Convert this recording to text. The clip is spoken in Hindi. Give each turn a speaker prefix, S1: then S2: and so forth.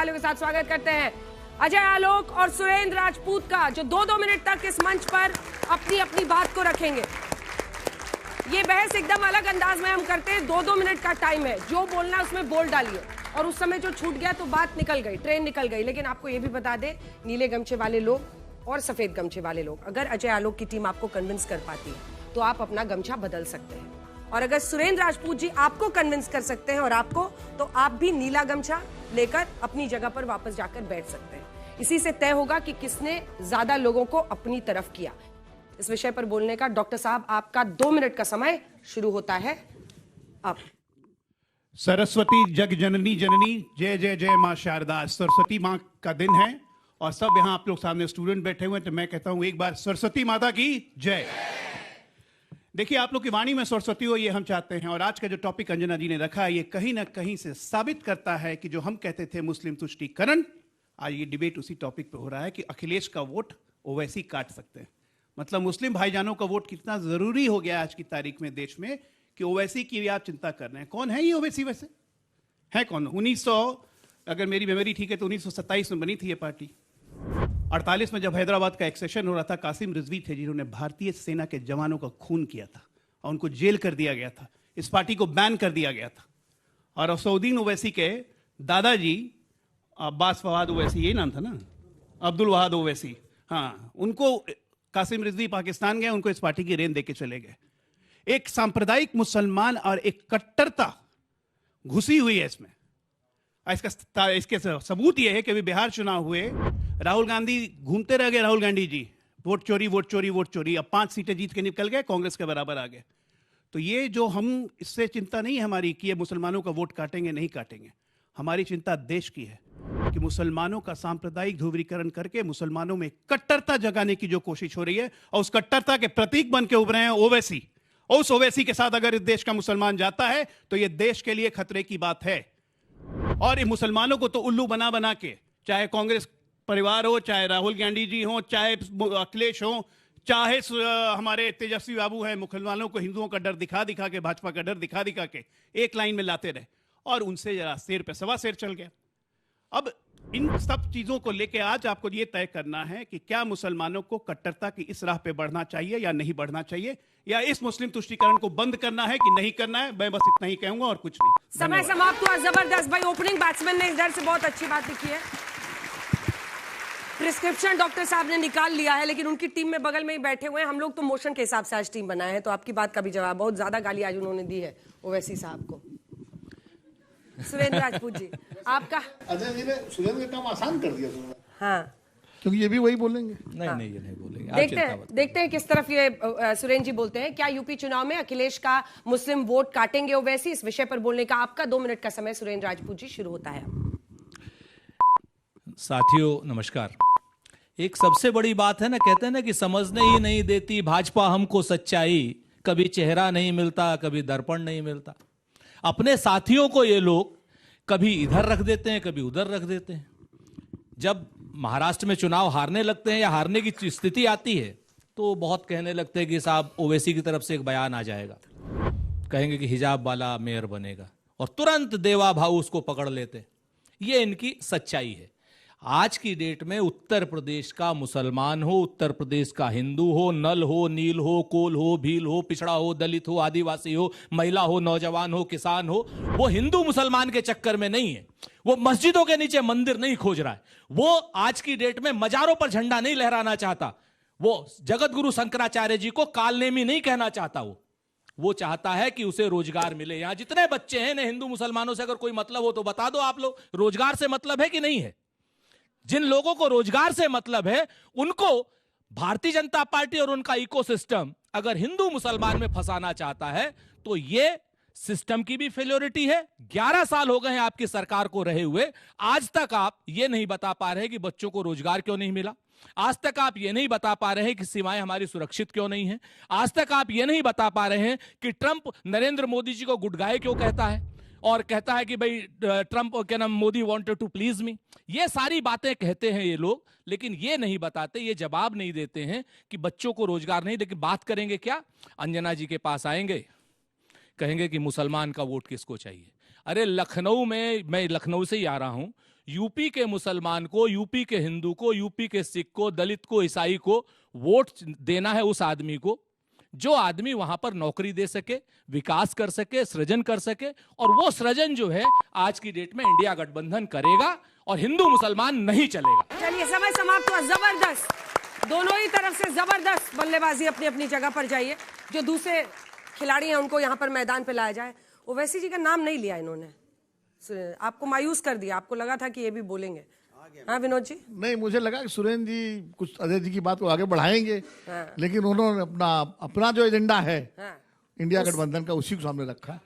S1: तालियों के साथ स्वागत करते हैं अजय आलोक और सुरेंद्र राजपूत का, जो 2-2 मिनट तक इस मंच पर अपनी अपनी बात को रखेंगे। ये बहस एकदम अलग अंदाज में हम करते हैं। 2-2 मिनट का टाइम है, जो बोलना है उसमें बोल डालिए। और उस समय जो छूट गया तो बात निकल गई, ट्रेन निकल गई। लेकिन आपको ये भी बता दे, नीले गमछे वाले लोग और सफेद गमछे वाले लोग, अगर अजय आलोक की टीम आपको कन्विंस कर पाती है तो आप अपना गमछा बदल सकते हैं। और अगर सुरेंद्र राजपूत जी आपको कन्विंस कर सकते हैं और आपको, तो आप भी नीला गमछा लेकर अपनी जगह पर वापस जाकर बैठ सकते हैं। इसी से तय होगा कि किसने ज्यादा लोगों को अपनी तरफ किया। इस विषय पर बोलने का डॉक्टर साहब आपका 2 मिनट का समय शुरू होता है अब।
S2: सरस्वती जग जननी जननी जय जय जय मां शारदा। सरस्वती मां का दिन है और सब यहाँ आप लोग सामने स्टूडेंट बैठे हुए हैं, तो मैं कहता हूं एक बार सरस्वती माता की जय। देखिए, आप लोग की वाणी में सरस्वती हो, ये हम चाहते हैं। और आज का जो टॉपिक अंजना जी ने रखा है, ये कहीं ना कहीं से साबित करता है कि जो हम कहते थे मुस्लिम तुष्टीकरण, आज ये डिबेट उसी टॉपिक पे हो रहा है कि अखिलेश का वोट ओवैसी काट सकते हैं। मतलब मुस्लिम भाईजानों का वोट कितना जरूरी हो गया आज की तारीख में देश में, कि ओवैसी की भी आप चिंता कर रहे हैं। कौन है ये ओवैसी? वैसे है कौन? 1900, अगर मेरी मेमोरी ठीक है तो 1927 में बनी थी ये पार्टी। 48 में जब हैदराबाद का एक्सेशन हो रहा था, कासिम रिजवी थे जिन्होंने भारतीय सेना के जवानों का खून किया था और उनको जेल कर दिया गया था। इस पार्टी को बैन कर दिया गया था। और असउद्दीन ओवैसी के दादाजी अब्बास फवाद ओवैसी, ये नाम था ना, अब्दुल वहाद ओवैसी, हाँ, उनको कासिम रिजवी पाकिस्तान गए, उनको इस पार्टी की रेन देके चले गए। एक सांप्रदायिक मुसलमान और एक कट्टरता घुसी हुई है इसमें। इसके सबूत यह है कि अभी बिहार चुनाव हुए, राहुल गांधी घूमते रह गए, राहुल गांधी जी वोट चोरी वोट चोरी वोट चोरी, अब 5 सीटें जीत के निकल गए, कांग्रेस के बराबर आ गए। तो ये जो हम, इससे चिंता नहीं है हमारी कि ये मुसलमानों का वोट काटेंगे नहीं काटेंगे। हमारी चिंता देश की है कि मुसलमानों का सांप्रदायिक ध्रुवीकरण करके मुसलमानों में कट्टरता जगाने की जो कोशिश हो रही है, और उस कट्टरता के प्रतीक बन के उभरे हैं ओवैसी। और उस ओवैसी के साथ अगर इस देश का मुसलमान जाता है तो ये देश के लिए खतरे की बात है। और इन मुसलमानों को तो उल्लू बना बना के, चाहे कांग्रेस परिवार हो, चाहे राहुल गांधी जी हो, चाहे अखिलेश हो, चाहे हमारे तेजस्वी बाबू हैं, मुसलमानों को हिंदुओं का डर दिखा दिखा के, भाजपा का डर दिखा दिखा के एक लाइन में लाते रहे और उनसे जरा शेर पे सवा शेर चल गया। अब इन सब चीजों को लेके आज आपको ये तय करना है कि क्या मुसलमानों को कट्टरता की इस राह पे बढ़ना चाहिए या नहीं बढ़ना चाहिए, या इस मुस्लिम तुष्टीकरण को बंद करना है कि नहीं करना है। मैं बस इतना ही कहूंगा और कुछ नहीं।
S1: समय समाप्त हुआ। जबरदस्त भाई, ओपनिंग बैट्समैन ने इधर से बहुत अच्छी बात लिखी है। प्रिस्क्रिप्शन डॉक्टर साहब ने निकाल लिया है, लेकिन उनकी टीम में बगल में ही बैठे हुए हैं। हम लोग तो मोशन के हिसाब से आज टीम बनाए हैं, तो आपकी बात का भी जवाब, बहुत ज्यादा गाली आज उन्होंने दी है ओवैसी साहब को। सुरेंद्र राजपूत जी आपका।
S3: अजय जी ने सुरेंद्र का काम आसान कर दिया।
S1: हाँ,
S3: क्योंकि ये भी वही बोलेंगे।
S4: नहीं, ये नहीं बोलेंगे।
S1: देखते हैं किस तरफ ये सुरेंद्र जी बोलते हैं। क्या यूपी चुनाव में अखिलेश का मुस्लिम वोट काटेंगे ओवैसी? इस विषय पर बोलने का आपका 2 मिनट का समय सुरेंद्र राजपूत जी शुरू होता है।
S4: साथियों नमस्कार। एक सबसे बड़ी बात है ना, कहते हैं ना कि समझने ही नहीं देती भाजपा हमको सच्चाई, कभी चेहरा नहीं मिलता, कभी दर्पण नहीं मिलता। अपने साथियों को ये लोग कभी इधर रख देते हैं, कभी उधर रख देते हैं। जब महाराष्ट्र में चुनाव हारने लगते हैं या हारने की स्थिति आती है, तो बहुत कहने लगते हैं कि साहब ओवैसी की तरफ से एक बयान आ जाएगा, कहेंगे कि हिजाब वाला मेयर बनेगा, और तुरंत देवा भाऊ उसको पकड़ लेते। ये इनकी सच्चाई है। आज की डेट में उत्तर प्रदेश का मुसलमान हो, उत्तर प्रदेश का हिंदू हो, नल हो, नील हो, कोल हो, भील हो, पिछड़ा हो, दलित हो, आदिवासी हो, महिला हो, नौजवान हो, किसान हो, वो हिंदू मुसलमान के चक्कर में नहीं है। वो मस्जिदों के नीचे मंदिर नहीं खोज रहा है। वो आज की डेट में मजारों पर झंडा नहीं लहराना चाहता। वो जगत गुरु शंकराचार्य जी को कालनेमी नहीं कहना चाहता। वो चाहता है कि उसे रोजगार मिले। यहां जितने बच्चे हैं ना, हिंदू मुसलमानों से अगर कोई मतलब हो तो बता दो आप लोग, रोजगार से मतलब है कि नहीं है? जिन लोगों को रोजगार से मतलब है, उनको भारतीय जनता पार्टी और उनका इकोसिस्टम अगर हिंदू मुसलमान में फंसाना चाहता है, तो यह सिस्टम की भी फेल्योरिटी है। 11 साल हो गए हैं आपकी सरकार को रहे हुए, आज तक आप यह नहीं बता पा रहे कि बच्चों को रोजगार क्यों नहीं मिला। आज तक आप ये नहीं बता पा रहे हैं कि सीमाएं हमारी सुरक्षित क्यों नहीं है। आज तक आप ये नहीं बता पा रहे हैं कि ट्रंप नरेंद्र मोदी जी को गुड गाय क्यों कहता है, और कहता है कि भाई ट्रंप क्या नाम, मोदी वांटेड टू प्लीज मी। ये सारी बातें कहते हैं ये लोग, लेकिन ये नहीं बताते, ये जवाब नहीं देते हैं कि बच्चों को रोजगार नहीं। लेकिन बात करेंगे क्या? अंजना जी के पास आएंगे, कहेंगे कि मुसलमान का वोट किसको चाहिए। अरे लखनऊ में, मैं लखनऊ से ही आ रहा हूं, यूपी के मुसलमान को, यूपी के हिंदू को, यूपी के सिख को, दलित को, ईसाई को वोट देना है उस आदमी को जो आदमी वहां पर नौकरी दे सके, विकास कर सके, सृजन कर सके। और वो सृजन जो है आज की डेट में इंडिया गठबंधन करेगा और हिंदू मुसलमान नहीं चलेगा।
S1: चलिए समय समाप्त हुआ। जबरदस्त, दोनों ही तरफ से जबरदस्त बल्लेबाजी अपनी अपनी जगह पर। जाइए, जो दूसरे खिलाड़ी हैं उनको यहां पर मैदान पे लाया जाए। ओवैसी जी का नाम नहीं लिया इन्होंने, आपको मायूस कर दिया। आपको लगा था कि ये भी बोलेंगे। हाँ विनोद जी?
S3: नहीं, मुझे लगा कि सुरेंद्र जी कुछ अजय जी की बात को आगे बढ़ाएंगे।
S1: हाँ।
S3: लेकिन उन्होंने अपना जो एजेंडा है
S1: हाँ।
S3: इंडिया गठबंधन का, उसी को सामने रखा।